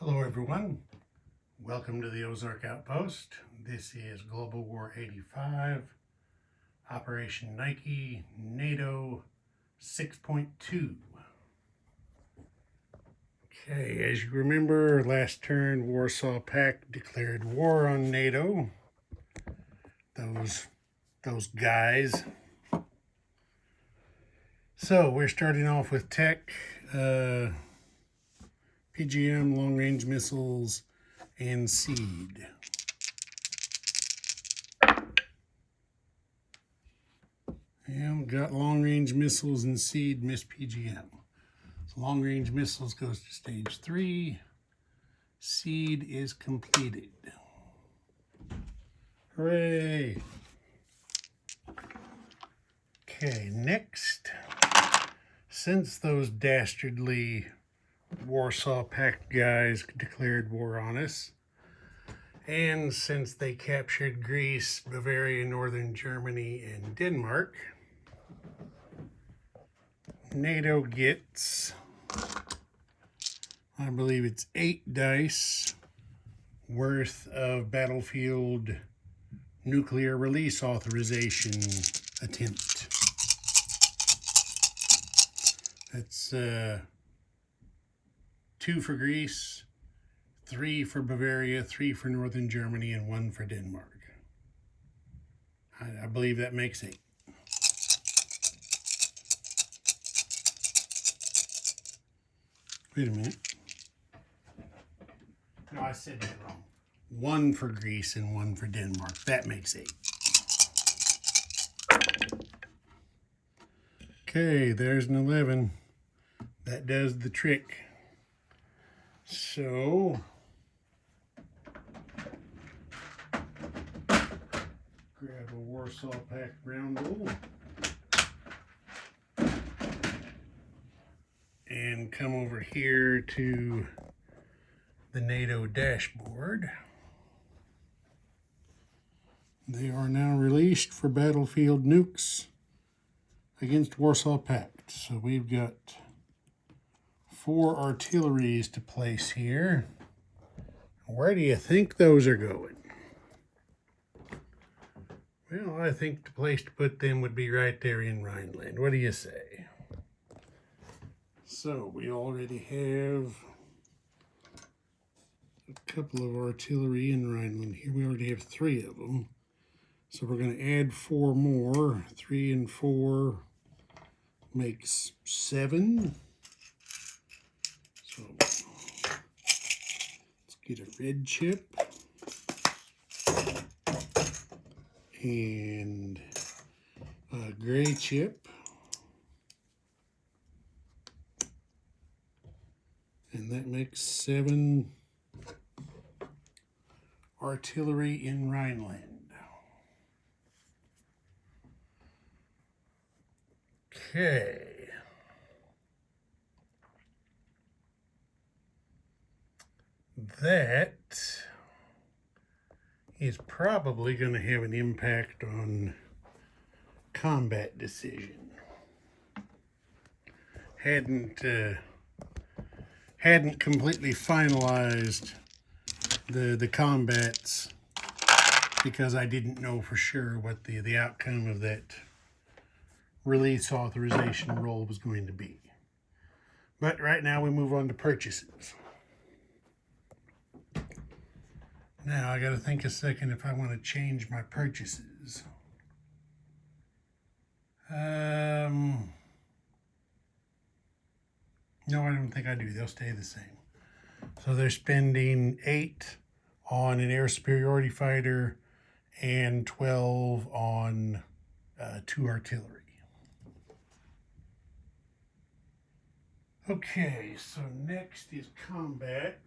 Hello everyone, welcome to the Ozark Outpost. This is Global War 85, Operation Nike, NATO 6.2. Okay, as you remember, last turn Warsaw Pact declared war on NATO. Those guys. So we're starting off with tech, PGM, long-range missiles, and seed. And got long-range missiles and seed, missed PGM. So long-range missiles goes to stage 3. Seed is completed. Hooray! Okay, next, since those dastardly Warsaw Pact guys declared war on us, and since they captured Greece, Bavaria, Northern Germany, and Denmark, NATO gets, I believe it's 8 dice worth of battlefield nuclear release authorization attempt. That's 2 for Greece, 3 for Bavaria, 3 for Northern Germany, and 1 for Denmark. I believe that makes 8. Wait a minute. No, I said that wrong. 1 for Greece and 1 for Denmark. That makes 8. Okay, there's an 11. That does the trick. So, grab a Warsaw Pact roundel and come over here to the NATO dashboard. They are now released for battlefield nukes against Warsaw Pact. So we've got 4 artilleries to place here. Where do you think those are going? Well, I think the place to put them would be right there in Rhineland. What do you say? So we already have a couple of artillery in Rhineland here. We already have 3 of them. So we're going to add 4 more. 3 and 4 makes 7. So let's get a red chip and a gray chip. And that makes 7 artillery in Rhineland. Okay. That is probably going to have an impact on combat decision. Hadn't completely finalized the combats because I didn't know for sure what the outcome of that release authorization roll was going to be. But right now we move on to purchases. Now I got to think a second if I want to change my purchases. No, I don't think I do. They'll stay the same. So they're spending 8 on an air superiority fighter and 12 on 2 artillery. Okay, so next is combat.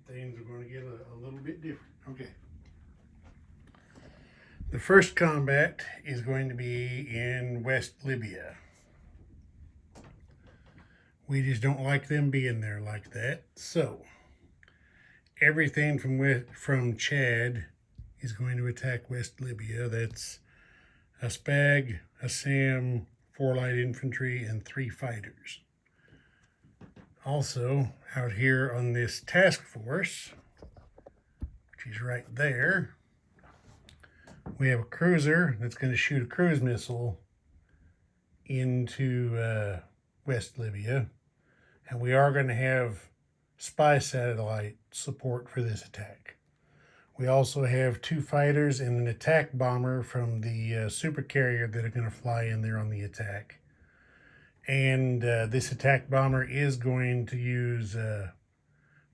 Things are going to get a little bit different. Okay. The first combat is going to be in West Libya. We just don't like them being there like that. So, everything from Chad is going to attack West Libya. That's a SPAG, a SAM, 4 light infantry, and 3 fighters. Also, out here on this task force, which is right there, we have a cruiser that's going to shoot a cruise missile into West Libya. And we are going to have spy satellite support for this attack. We also have 2 fighters and an attack bomber from the supercarrier that are going to fly in there on the attack. And this attack bomber is going to use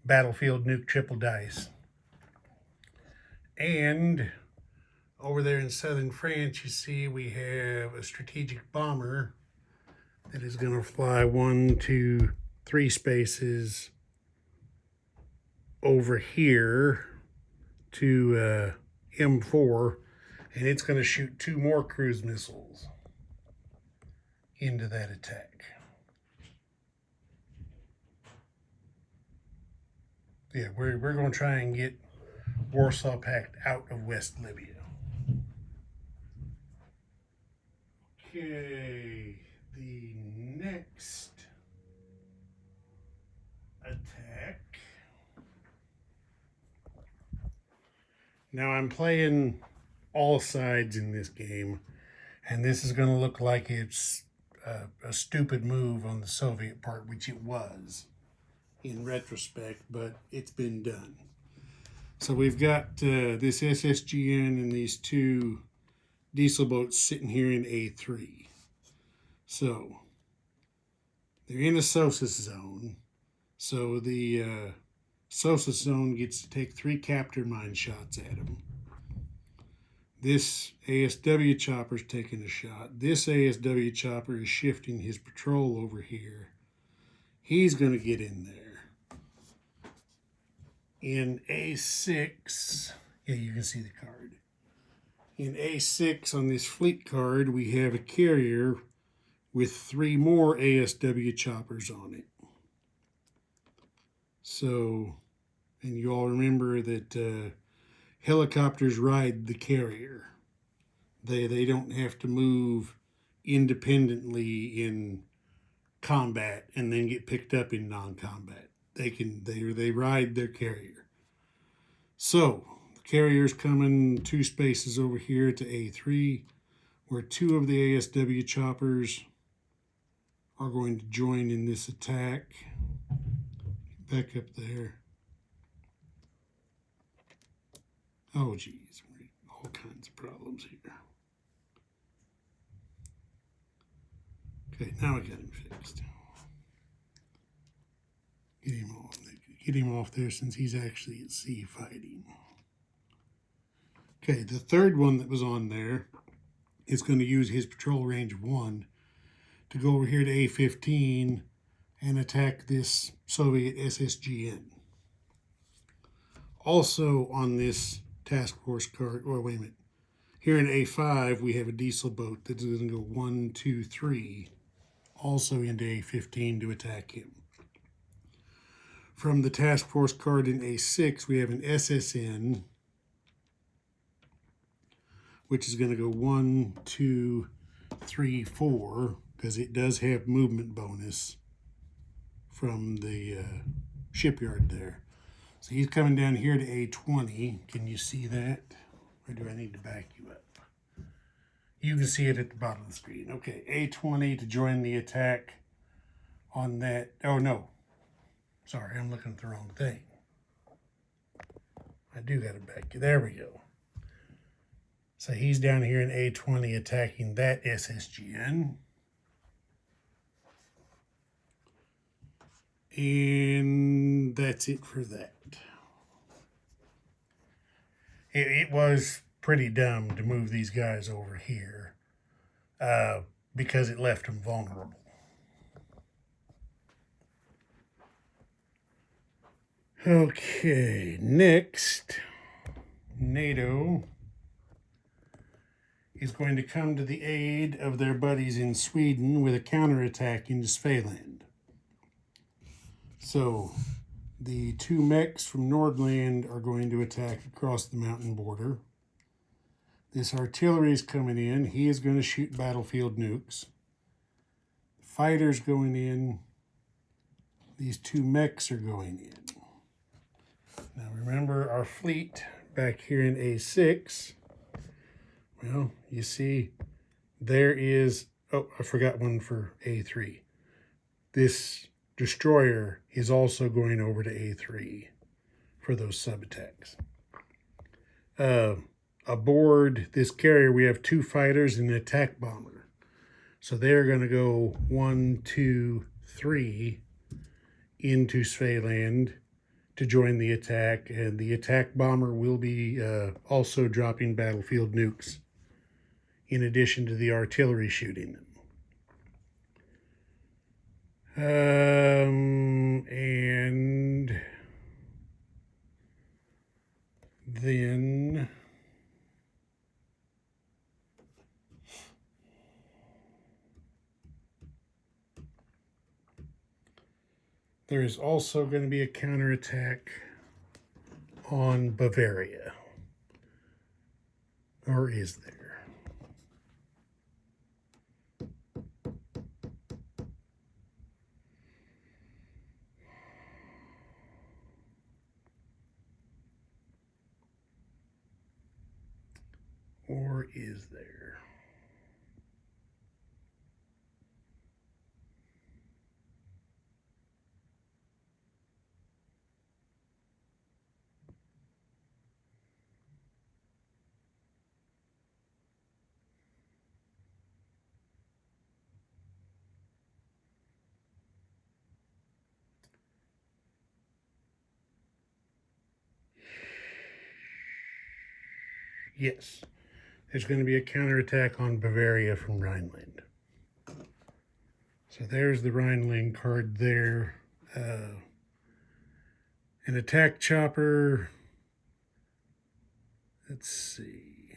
battlefield nuke triple dice. And over there in southern France, you see we have a strategic bomber that is going to fly 1, 2, 3 spaces over here to M4, and it's going to shoot 2 more cruise missiles into that attack. Yeah, we're going to try and get Warsaw Pact out of West Libya. Okay, the next attack. Now I'm playing all sides in this game, and this is going to look like it's a stupid move on the Soviet part, which it was in retrospect, but it's been done. So we've got this SSGN and these 2 diesel boats sitting here in A3. So they're in a SOSUS zone. So the SOSUS zone gets to take 3 capture mine shots at them. This ASW chopper's taking a shot. This ASW chopper is shifting his patrol over here. He's going to get in there. In A6, yeah, you can see the card. In A6 on this fleet card, we have a carrier with 3 more ASW choppers on it. So, and you all remember that helicopters ride the carrier. They don't have to move independently in combat and then get picked up in non-combat. They ride their carrier. So the carrier's coming 2 spaces over here to A3, where 2 of the ASW choppers are going to join in this attack. Back up there. Oh geez, all kinds of problems here. Okay, now I got him fixed. Get him off there since he's actually at sea fighting. Okay, the third one that was on there is going to use his patrol range of 1 to go over here to A15 and attack this Soviet SSGN. Also on this task force card, oh wait a minute, here in A5 we have a diesel boat that's going to go 1, 2, 3, also into A15 to attack him. From the task force card in A6 we have an SSN, which is going to go 1, 2, 3, 4, because it does have movement bonus from the shipyard there. So he's coming down here to A20. Can you see that? Or do I need to back you up? You can see it at the bottom of the screen. Okay, A20 to join the attack on that. Oh, no. Sorry, I'm looking at the wrong thing. I do got to back you. There we go. So he's down here in A20 attacking that SSGN. And that's it for that. It was pretty dumb to move these guys over here because it left them vulnerable. Okay, next, NATO is going to come to the aid of their buddies in Sweden with a counterattack into Svealand. So the 2 mechs from Nordland are going to attack across the mountain border. This artillery is coming in. He is going to shoot battlefield nukes. Fighters going in. these two mechs are going in. Now remember our fleet back here in A6. Well, you see there is, oh, I forgot one for A3. This destroyer is also going over to A3 for those sub-attacks. Aboard this carrier, we have 2 fighters and an attack bomber. So they're going to go 1, 2, 3 into Svealand to join the attack. And the attack bomber will be also dropping battlefield nukes in addition to the artillery shooting them. And then there is also going to be a counterattack on Bavaria. Or is there? Or is there? Yes. There's going to be a counterattack on Bavaria from Rhineland. So there's the Rhineland card there. An attack chopper. Let's see.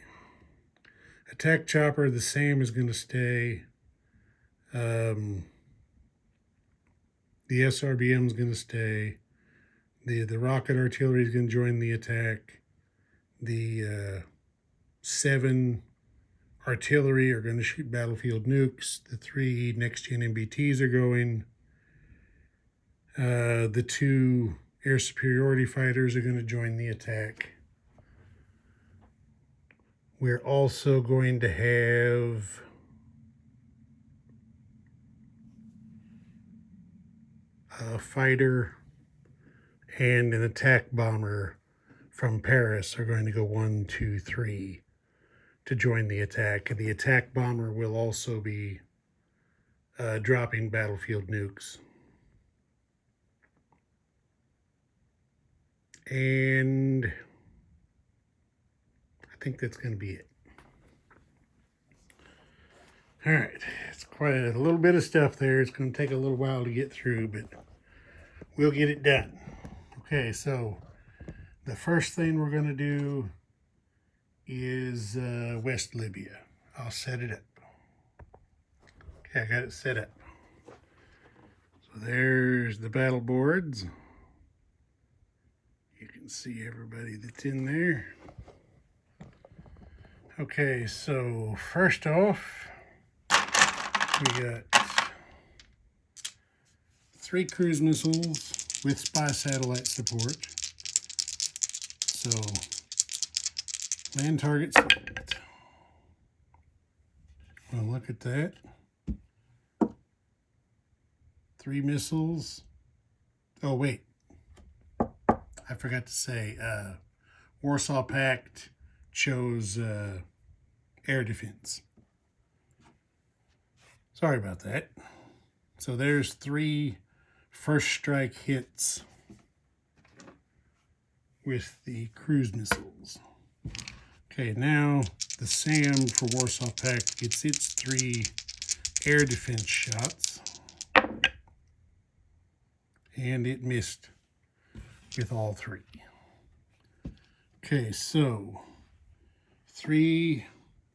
Attack chopper, the same is going to stay. The SRBM is going to stay. The rocket artillery is going to join the attack. The 7 artillery are going to shoot battlefield nukes. The 3 next-gen MBTs are going. The 2 air superiority fighters are going to join the attack. We're also going to have a fighter and an attack bomber from Paris are going to go 1, 2, 3 to join the attack. And the attack bomber will also be dropping battlefield nukes. And I think that's going to be it. All right, it's quite a little bit of stuff there. It's going to take a little while to get through, but we'll get it done. Okay, so the first thing we're going to do is West Libya. I'll set it up. Okay, I got it set up. So there's the battle boards. You can see everybody that's in there. Okay, so first off, we got 3 cruise missiles with spy satellite support. So, land target select. Well, look at that. 3 missiles. Oh, wait. I forgot to say, Warsaw Pact chose air defense. Sorry about that. So there's 3 first strike hits with the cruise missiles. Okay, now the SAM for Warsaw Pact gets its 3 air defense shots. And it missed with all 3. Okay, so 3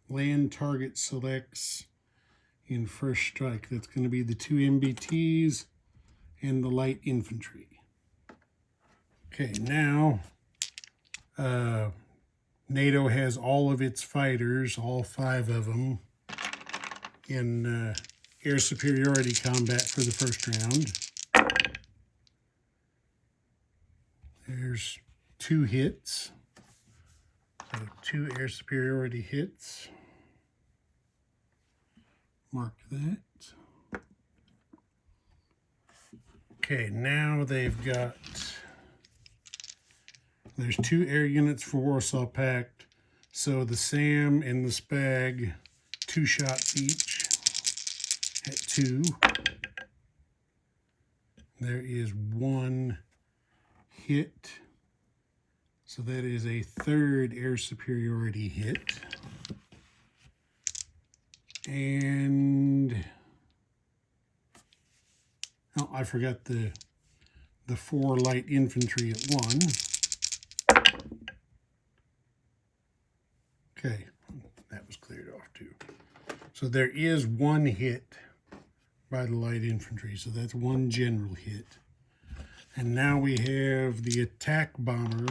land target selects in first strike. That's going to be the 2 MBTs and the light infantry. Okay, now NATO has all of its fighters, all 5 of them, in air superiority combat for the first round. 2 hits. So 2 air superiority hits. Mark that. Okay, now they've got, there's 2 air units for Warsaw Pact. So the SAM and the SPAG, 2 shots each at 2. There is 1 hit. So that is a 3rd air superiority hit. And oh, I forgot the 4 light infantry at 1. Okay, that was cleared off too. So there is 1 hit by the light infantry, so that's 1 general hit. And now we have the attack bomber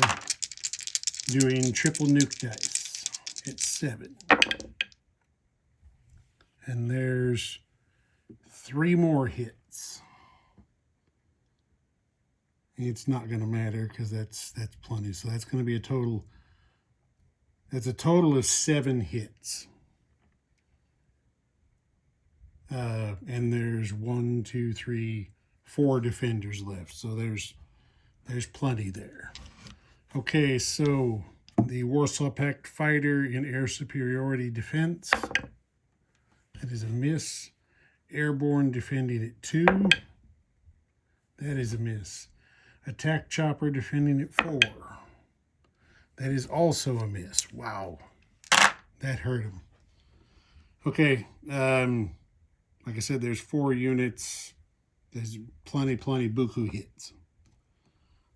doing triple nuke dice. It's 7. And there's 3 more hits. It's not going to matter because that's plenty. So that's going to be a total. That's a total of 7 hits. And there's 1, 2, 3, 4 defenders left. So there's plenty there. Okay, so the Warsaw Pact fighter in air superiority defense. That is a miss. Airborne defending at 2. That is a miss. Attack chopper defending at 4. That is also a miss. Wow. That hurt him. Okay. Like I said, there's 4 units. There's plenty buku hits.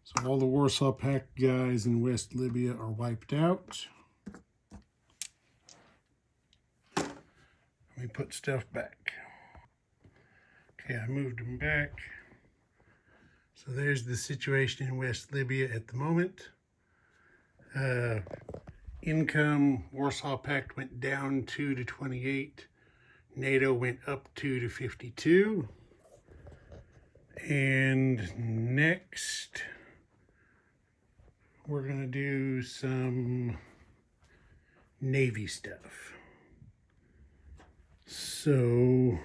So all the Warsaw Pact guys in West Libya are wiped out. Let me put stuff back. Okay, I moved them back. So there's the situation in West Libya at the moment. Income, Warsaw Pact went down 2 to 28. NATO went up 2 to 52. And next, we're going to do some Navy stuff. So,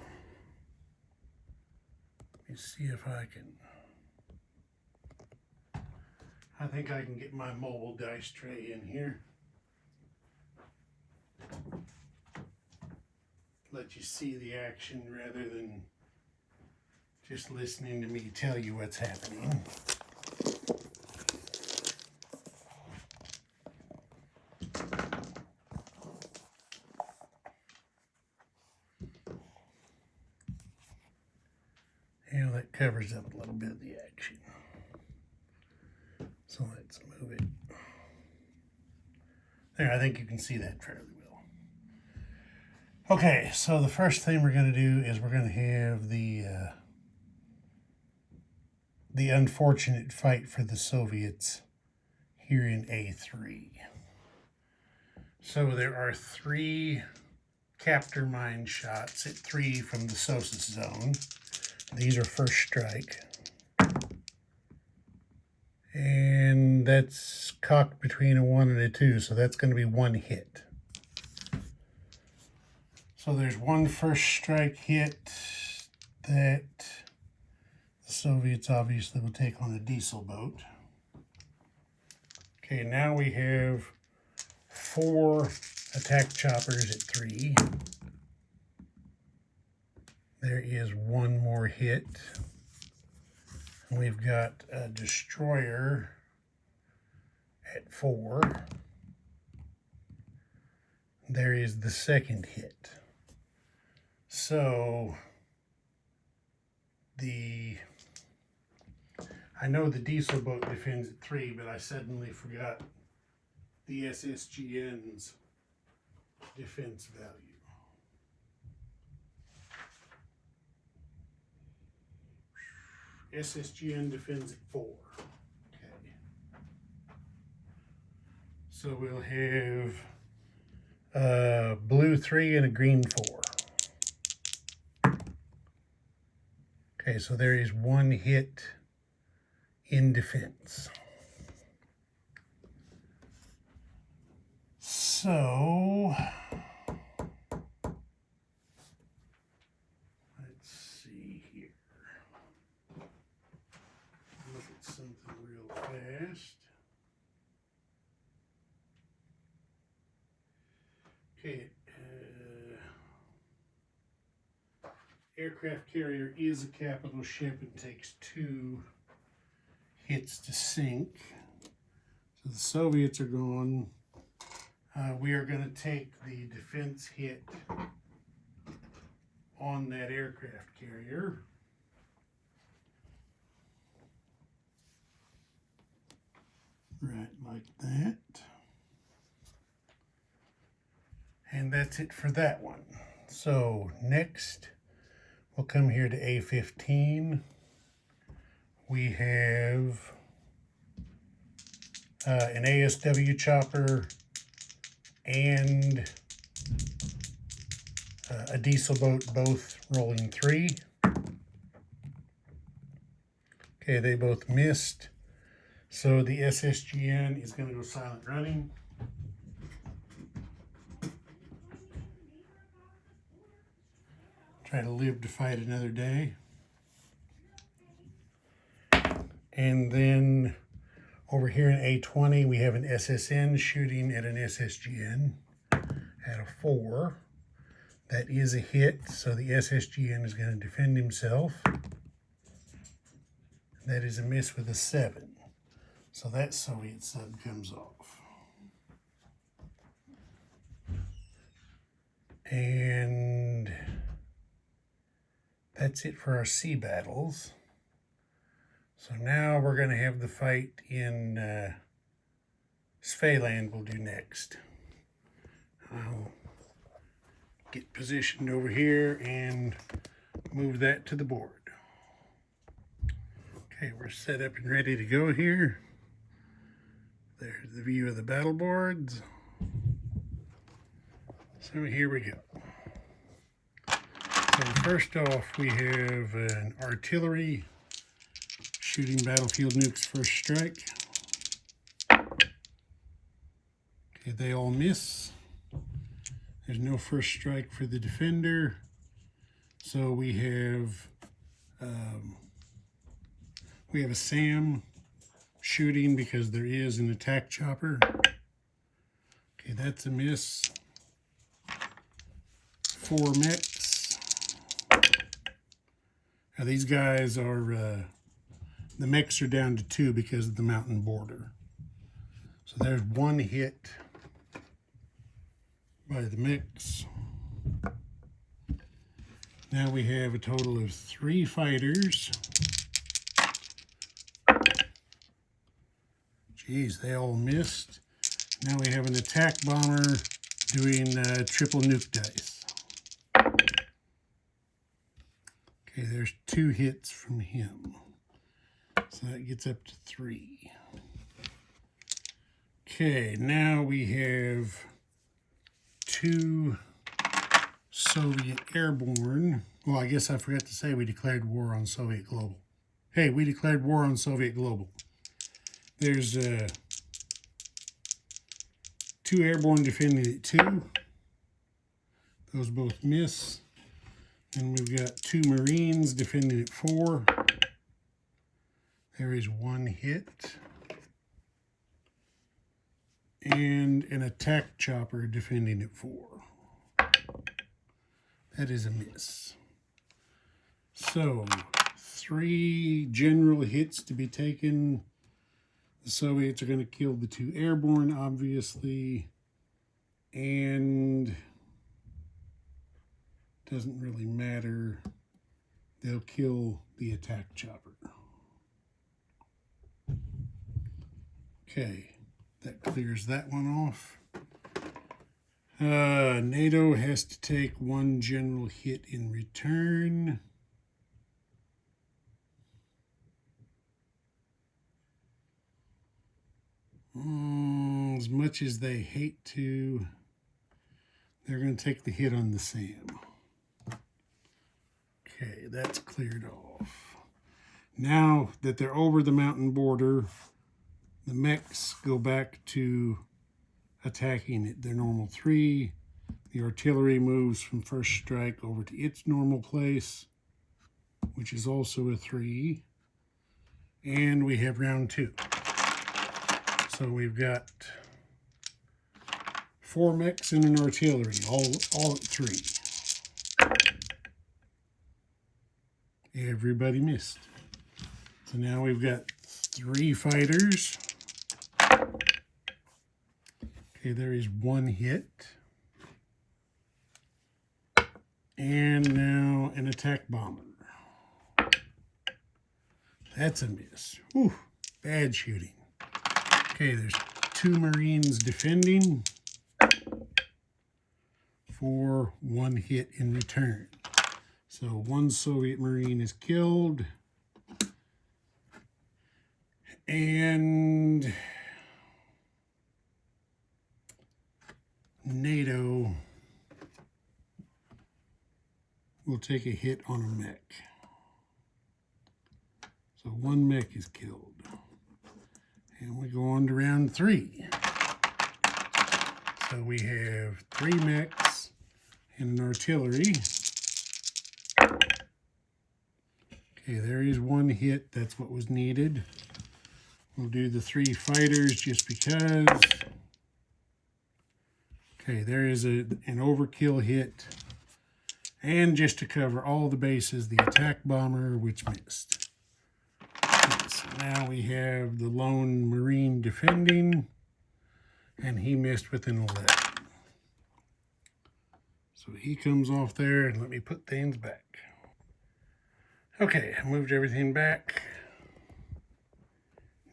let me see if I can. I think I can get my mobile dice tray in here. Let you see the action rather than just listening to me tell you what's happening. Yeah, that covers up a little bit of the action. So let's move it. There, I think you can see that fairly well. Okay, so the first thing we're going to do is we're going to have the unfortunate fight for the Soviets here in A3. So there are 3 captor mine shots at 3 from the SOSUS zone. These are first strike. And that's cocked between a 1 and a 2, so that's going to be 1 hit. So there's 1 first strike hit that the Soviets obviously will take on a diesel boat. Okay, now we have 4 attack choppers at 3. There is 1 more hit. And we've got a destroyer at 4. There is the second hit. So I know the diesel boat defends at 3, but I suddenly forgot the SSGN's defense value. SSGN defends at 4. Okay. So we'll have a blue 3 and a green 4. Okay, so there is 1 hit in defense. So let's see here. Look at something real fast. Okay, aircraft carrier is a capital ship and takes 2 hits to sink. So the Soviets are gone. We are going to take the defense hit on that aircraft carrier. Right like that. And that's it for that one. So next, we'll come here to A-15. We have an ASW chopper and a diesel boat, both rolling 3. Okay, they both missed. So the SSGN is going to go silent running. Try to live to fight another day. And then over here in A20, we have an SSN shooting at an SSGN at a 4. That is a hit, so the SSGN is going to defend himself. That is a miss with a 7. So that Soviet sub comes off. And that's it for our sea battles. So now we're going to have the fight in Svealand we'll do next. I'll get positioned over here and move that to the board. Okay, we're set up and ready to go here. There's the view of the battle boards. So here we go. So first off, we have an artillery shooting battlefield nukes first strike. Okay, they all miss. There's no first strike for the defender. So we have a SAM shooting because there is an attack chopper. Okay, that's a miss. 4 mechs. Now these guys are, the mechs are down to 2 because of the mountain border. So there's 1 hit by the mechs. Now we have a total of 3 fighters. Geez, they all missed. Now we have an attack bomber doing triple nuke dice. Okay, there's 2 hits from him. So that gets up to 3. Okay, now we have 2 Soviet airborne. Well, I guess I forgot to say we declared war on Soviet Global. Hey, we declared war on Soviet Global. There's 2 airborne defending at 2. Those both miss. And we've got 2 Marines defending at 4. There is 1 hit. And an attack chopper defending at 4. That is a miss. So, 3 general hits to be taken. The Soviets are going to kill the 2 airborne, obviously. And doesn't really matter. They'll kill the attack chopper. Okay, that clears that one off. NATO has to take 1 general hit in return. As much as they hate to, they're going to take the hit on the SAM. Okay, that's cleared off. Now that they're over the mountain border, the mechs go back to attacking at their normal 3. The artillery moves from first strike over to its normal place, which is also a 3. And we have round 2. So we've got 4 mechs and an artillery, all at 3. Everybody missed. So now we've got 3 fighters. Okay, there is 1 hit. And now an attack bomber. That's a miss. Whew, bad shooting. Okay, there's 2 Marines defending for 1 hit in return. So 1 Soviet Marine is killed. And NATO will take a hit on a mech. So 1 mech is killed. And we go on to round 3. So we have 3 mechs and an artillery. Okay, there is 1 hit. That's what was needed. We'll do the 3 fighters just because. Okay, there is an overkill hit. And just to cover all the bases, the attack bomber, which missed. Okay, so now we have the lone Marine defending, and he missed with an 11. So he comes off there, and let me put things back. Okay, I moved everything back.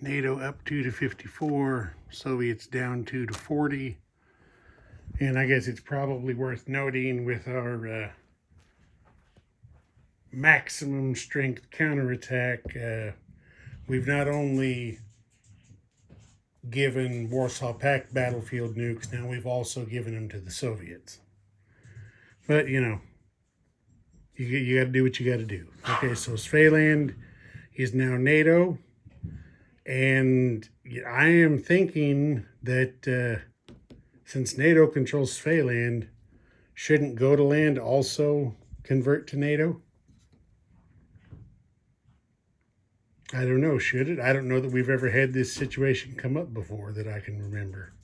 NATO up 2 to 54, Soviets down 2 to 40. And I guess it's probably worth noting with our maximum strength counterattack, we've not only given Warsaw Pact battlefield nukes, now we've also given them to the Soviets. But, you know, you got to do what you got to do. Okay, so Svealand is now NATO. And I am thinking that since NATO controls Svealand, shouldn't Gotaland also convert to NATO? I don't know, should it? I don't know that we've ever had this situation come up before that I can remember.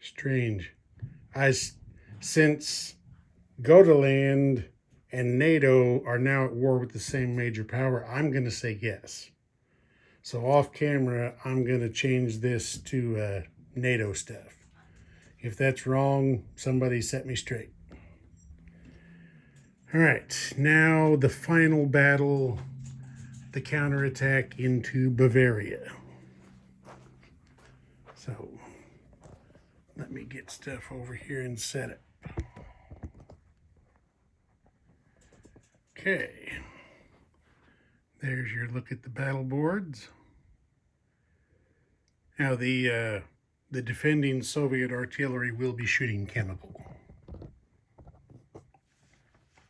Strange. Since Gotaland and NATO are now at war with the same major power, I'm going to say yes. So off camera, I'm going to change this to NATO stuff. If that's wrong, somebody set me straight. All right, now the final battle, the counterattack into Bavaria. So let me get stuff over here and set it. Okay, there's your look at the battle boards. Now the defending Soviet artillery will be shooting chemical.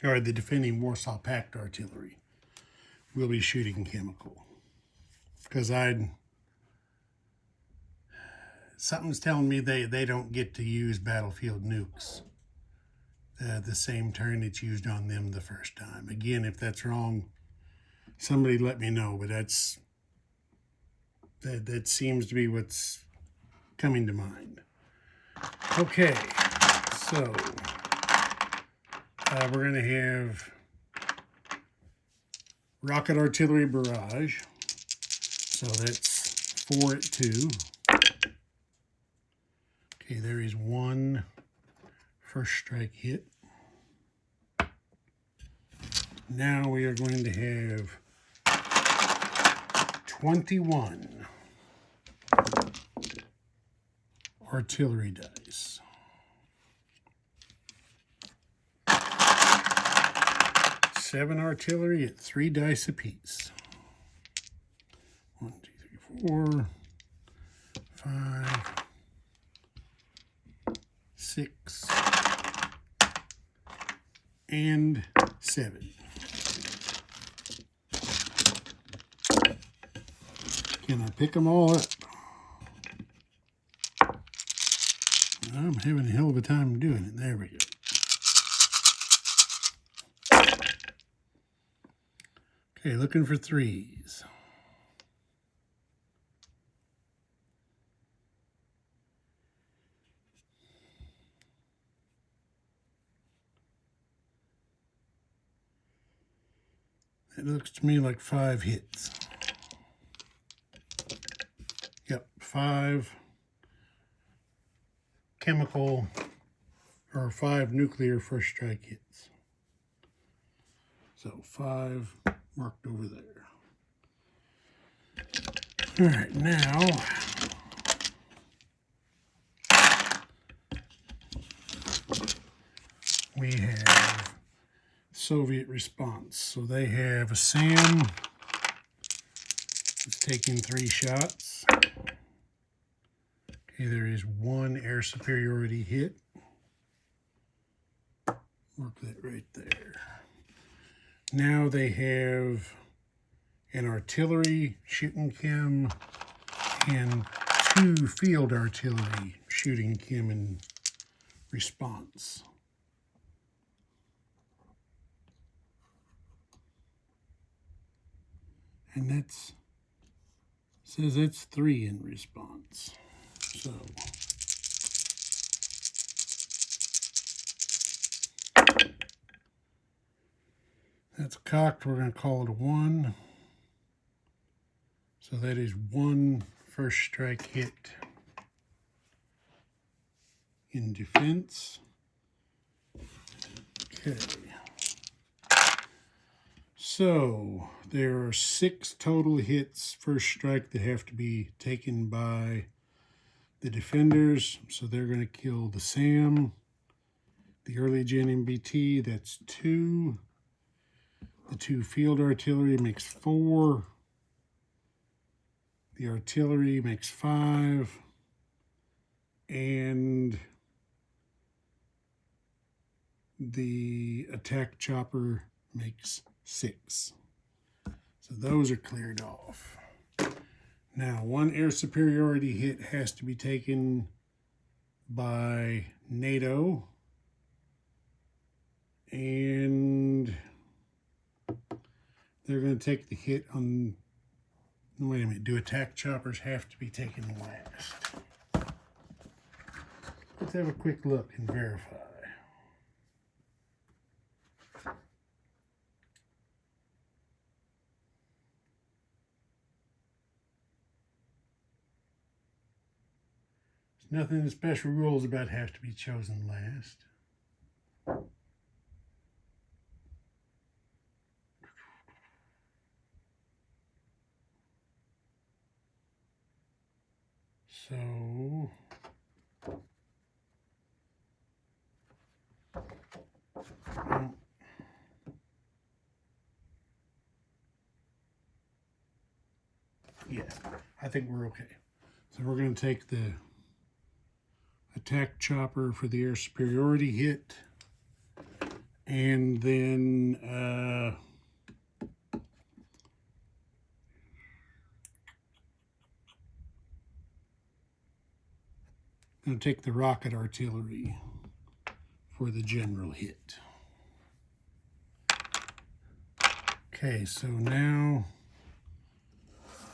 Or the defending Warsaw Pact artillery will be shooting chemical. Because something's telling me they don't get to use battlefield nukes the same turn it's used on them the first time. Again, if that's wrong, somebody let me know, but that seems to be what's coming to mind. Okay, so we're going to have rocket artillery barrage. So that's 4 at 2. Okay, there is 1 first strike hit. Now we are going to have 21 artillery dice. 7 artillery at 3 dice apiece. 1, 2, 3, 4, 5, 6, and 7. Can I pick them all up? I'm having a hell of a time doing it. There we go. Okay, looking for threes. It looks to me like 5 hits. Yep, 5 chemical or 5 nuclear first strike hits. So 5 marked over there. All right, now we have Soviet response. So they have a SAM that's taking 3 shots. Okay, there is 1 air superiority hit. Mark that right there. Now they have an artillery shooting chem and 2 field artillery shooting chem in response. And that's says it's 3 in response. So that's cocked. We're going to call it a 1. So that is 1 first strike hit in defense. Okay. So there are 6 total hits first strike that have to be taken by the defenders. So they're going to kill the SAM, the early gen MBT, that's 2. The 2 field artillery makes 4. The artillery makes 5. And the attack chopper makes 6. So those are cleared off. Now, 1 air superiority hit has to be taken by NATO. And they're going to take the hit on... Wait a minute. Do attack choppers have to be taken last? Let's have a quick look and verify. There's nothing in the special rules about have to be chosen last. So yeah, I think we're okay. So we're going to take the attack chopper for the air superiority hit, and then going to take the rocket artillery for the general hit. Okay, so now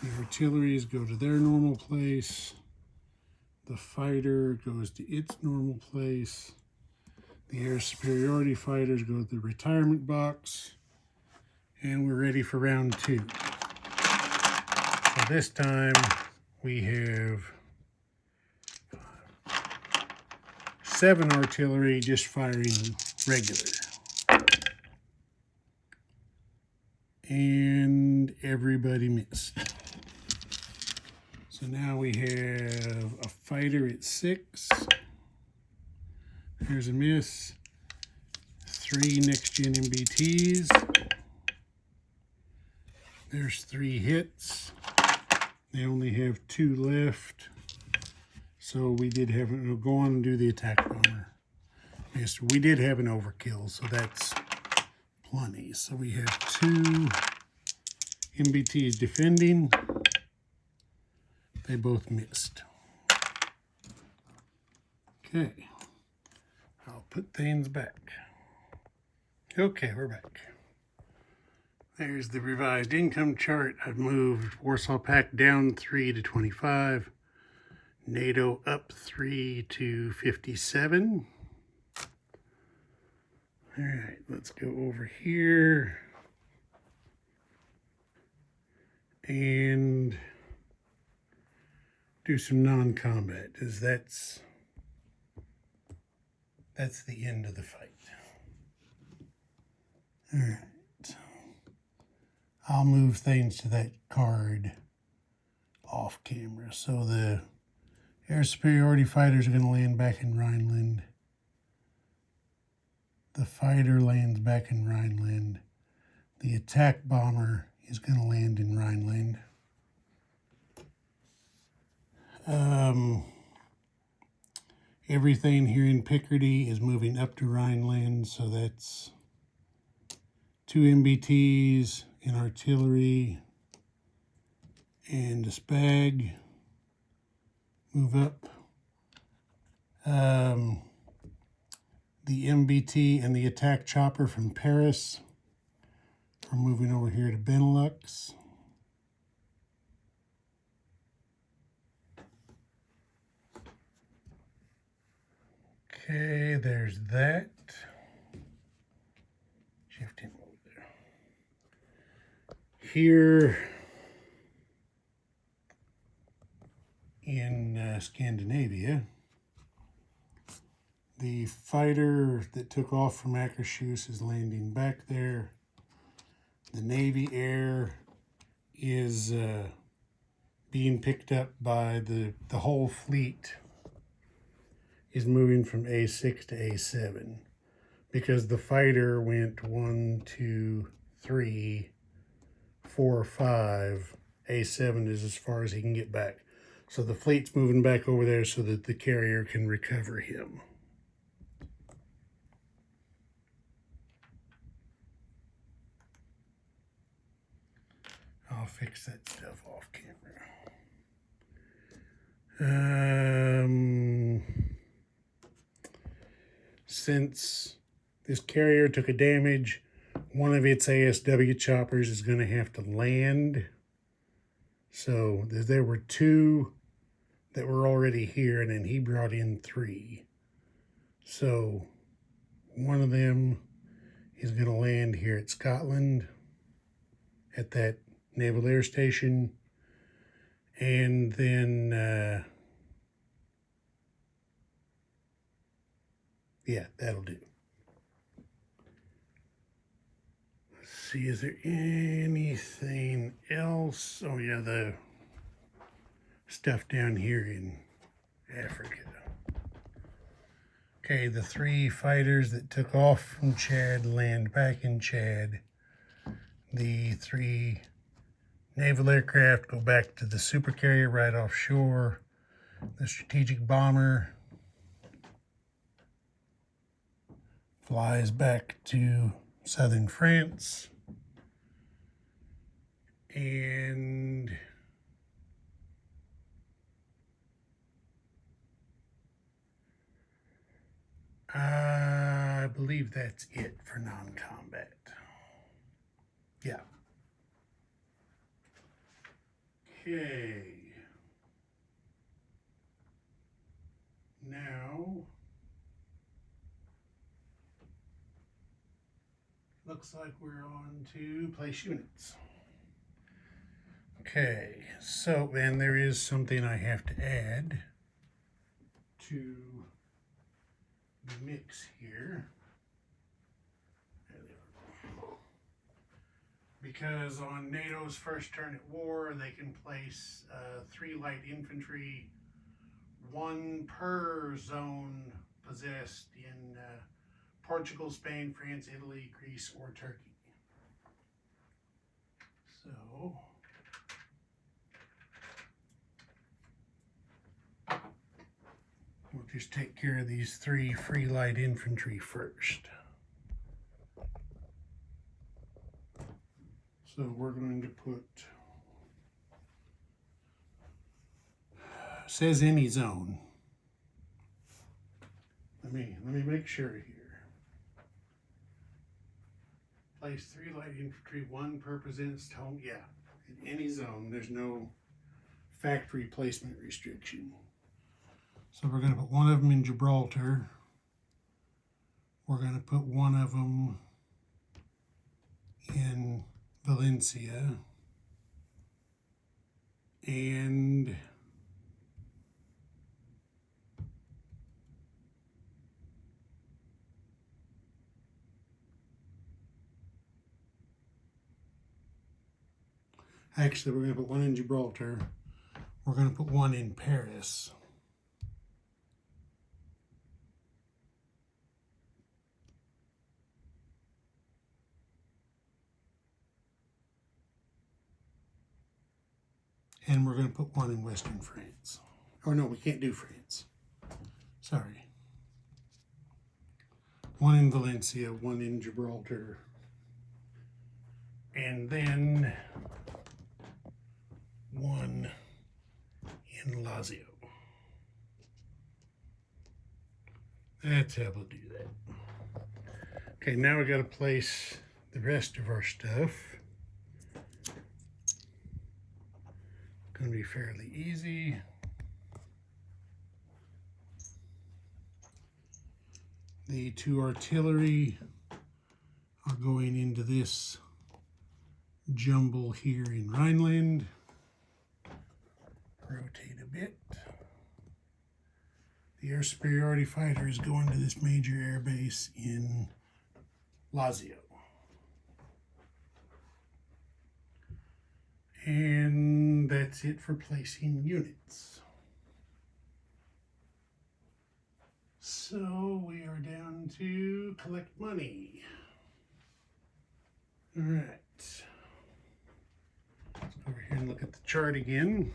the artilleries go to their normal place. The fighter goes to its normal place. The air superiority fighters go to the retirement box. And we're ready for round 2. So this time we have 7 artillery just firing regular. And everybody missed. So now we have a fighter at 6. There's a miss. 3 next-gen MBTs. There's 3 hits. They only have 2 left. So we did have, we'll go on and do the attack bomber. Yes, we did have an overkill, so that's plenty. So we have 2 MBTs defending. they both missed. Okay, I'll put things back. Okay, we're back. There's the revised income chart. I've moved Warsaw Pact down 3 to 25, NATO up 3 to 57. All right, let's go over here and do some non-combat, because that's the end of the fight. All right, I'll move things to that card off camera. So the air superiority fighters are going to land back in Rhineland. The fighter lands back in Rhineland. The attack bomber is going to land in Rhineland. Everything here in Picardy is moving up to Rhineland, so that's 2 MBTs in artillery and a SPAG move up. The MBT and the attack chopper from Paris are moving over here to Benelux. Okay, there's that. Shift him over there. Here in Scandinavia, the fighter that took off from Akershus is landing back there. The Navy Air is being picked up by the whole fleet is moving from A6 to A7 because the fighter went 1, 2, 3, 4, 5. A7 is as far as he can get back. So the fleet's moving back over there so that the carrier can recover him. I'll fix that stuff off camera. Since this carrier took a damage, one of its ASW choppers is going to have to land. So there were 2 that were already here, and then he brought in 3. So one of them is going to land here at Scotland at that Naval Air Station. And then, yeah, that'll do. Let's see, is there anything else? Oh, yeah, the stuff down here in Africa. Okay, the 3 fighters that took off from Chad land back in Chad. The 3 naval aircraft go back to the supercarrier right offshore. The strategic bomber flies back to southern France. And I believe that's it for non-combat. Yeah. Okay. Now, looks like we're on to place units. Okay, so, and there is something I have to add to the mix here. Because on NATO's first turn at war, they can place 3 light infantry, 1 per zone possessed in Portugal, Spain, France, Italy, Greece, or Turkey. So we'll just take care of these 3 free light infantry first. So we're going to put says any zone. Let me make sure here. Place 3 light infantry, 1 per presents home. Yeah, in any zone. There's no factory placement restriction. So we're going to put one of them in Gibraltar. We're going to put one of them in Valencia. And actually, we're going to put one in Gibraltar. We're going to put one in Paris. And we're going to put one in Western France. Oh no, we can't do France. Sorry. One in Valencia, one in Gibraltar. And then one in Lazio. That's how we'll do that. Okay, now we got to place the rest of our stuff. Going to be fairly easy. The 2 artillery are going into this jumble here in Rhineland. Rotate a bit. The air superiority fighter is going to this major air base in Lazio. And that's it for placing units. So we are down to collect money. All right. Let's go over here and look at the chart again.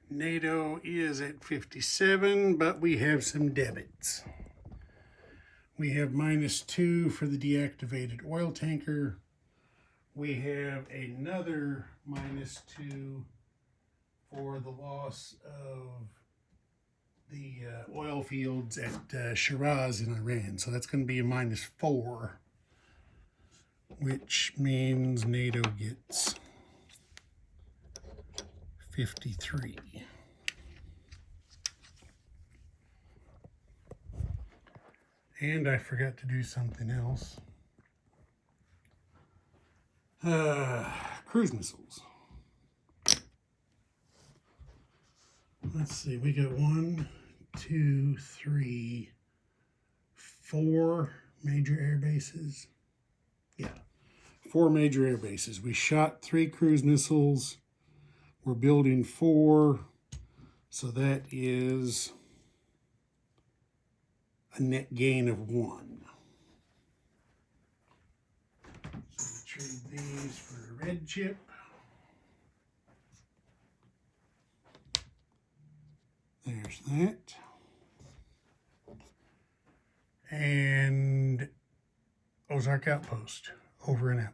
NATO is at 57, but we have some debits. We have -2 for the deactivated oil tanker. We have another -2 for the loss of the oil fields at Shiraz in Iran. So that's going to be a -4, which means NATO gets 53. And I forgot to do something else. Cruise missiles. Let's see, we got 1, 2, 3, 4 major air bases. Yeah, 4 major air bases. We shot 3 cruise missiles. We're building 4, so that is a net gain of 1. So we trade these for a red chip. There's that. And Ozark Outpost, over and out.